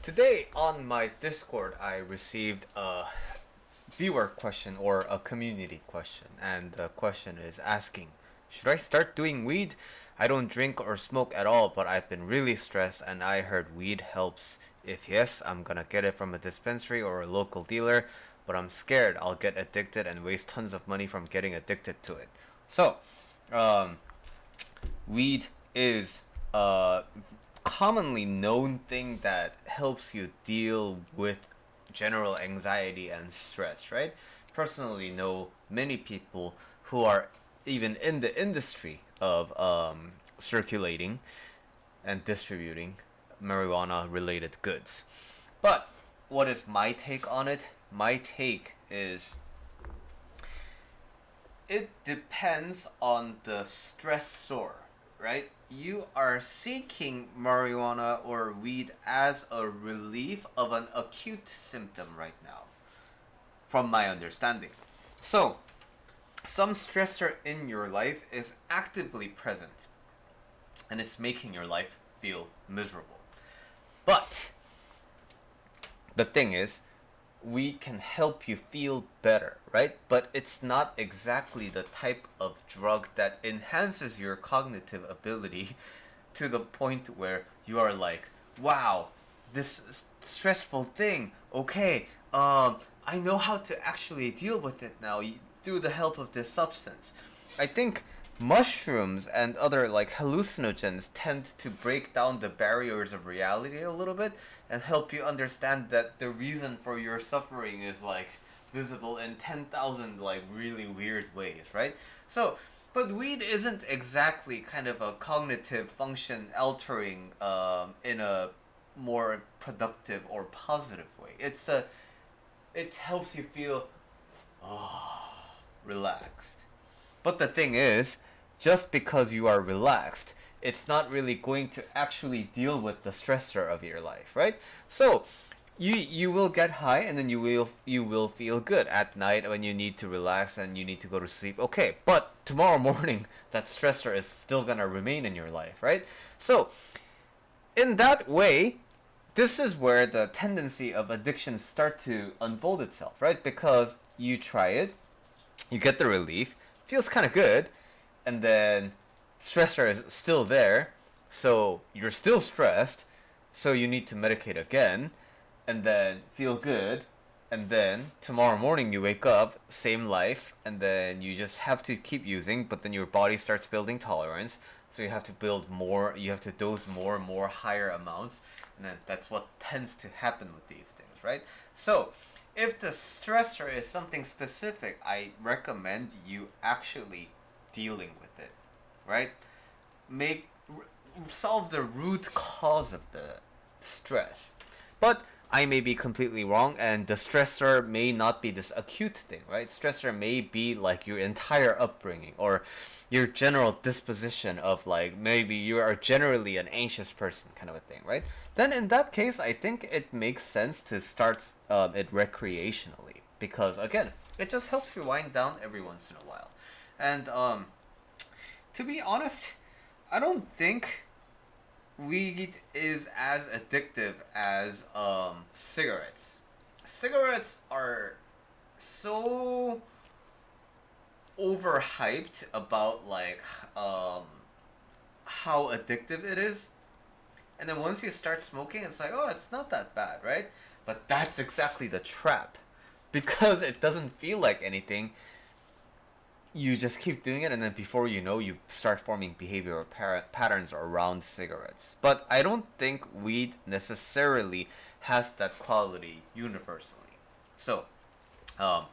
Today on my Discord, I received a viewer question or a community question, and the question is asking, should I start doing weed? I don't drink or smoke at all, but I've been really stressed, and I heard weed helps. If yes, I'm gonna get it from a dispensary or a local dealer, but I'm scared I'll get addicted and waste tons of money from getting addicted to it. So, um, weed is a commonly known thing that helps you deal with general anxiety and stress, right? Personally, know many people who are even in the industry of circulating and distributing marijuana related goods. But what is my take on it? My take is it depends on the stressor, right? You are seeking marijuana or weed as a relief of an acute symptom right now, from my understanding. So, some stressor in your life is actively present and it's making your life feel miserable. But the thing is, we can help you feel better, right? But it's not exactly the type of drug that enhances your cognitive ability to the point where you are like, wow, this stressful thing, okay, I know how to actually deal with it now through the help of this substance. I think mushrooms and other like hallucinogens tend to break down the barriers of reality a little bit and help you understand that the reason for your suffering is like visible in 10,000 like really weird ways, right? So, but weed isn't exactly kind of a cognitive function altering in a more productive or positive way. It helps you feel relaxed. But the thing is, just because you are relaxed, it's not really going to actually deal with the stressor of your life, right? So, you will get high and then you will feel good at night when you need to relax and you need to go to sleep. Okay, but tomorrow morning that stressor is still going to remain in your life, right? So, in that way, this is where the tendency of addiction start to unfold itself, right? Because you try it, you get the relief, feels kind of good, and then stressor is still there, so you're still stressed, so you need to medicate again, and then feel good, and then tomorrow morning you wake up, same life, and then you just have to keep using, but then your body starts building tolerance, so you have to build more, you have to dose more and more higher amounts, and then that's what tends to happen with these things, right? So, if the stressor is something specific, I recommend you actually dealing with it, right? Make Solve the root cause of the stress. But I may be completely wrong, and the stressor may not be this acute thing, right? Stressor may be like your entire upbringing or your general disposition of like maybe you are generally an anxious person, kind of a thing, right? Then in that case, I think it makes sense to start it recreationally because again, it just helps you wind down every once in a while. And to be honest, I don't think weed is as addictive as cigarettes. Cigarettes are so overhyped about like how addictive it is, and then once you start smoking, it's like, oh, it's not that bad, right? But that's exactly the trap, because it doesn't feel like anything. You just keep doing it, and then before you know, you start forming behavioral patterns around cigarettes. But I don't think weed necessarily has that quality universally. So, um,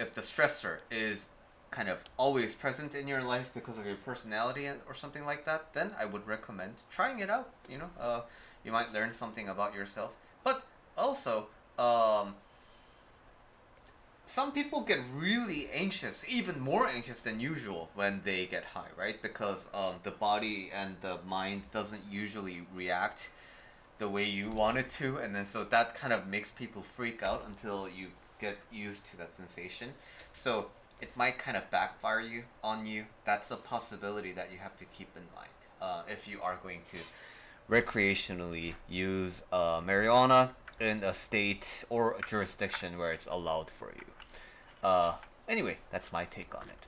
if the stressor is kind of always present in your life because of your personality or something like that, then I would recommend trying it out. You might learn something about yourself. But also, some people get really anxious, even more anxious than usual when they get high, right? Because the body and the mind doesn't usually react the way you want it to, and then so that kind of makes people freak out until you get used to that sensation. So it might kind of backfire you on you. That's a possibility that you have to keep in mind if you are going to recreationally use marijuana in a state or a jurisdiction where it's allowed for you. Uh, anyway, that's my take on it.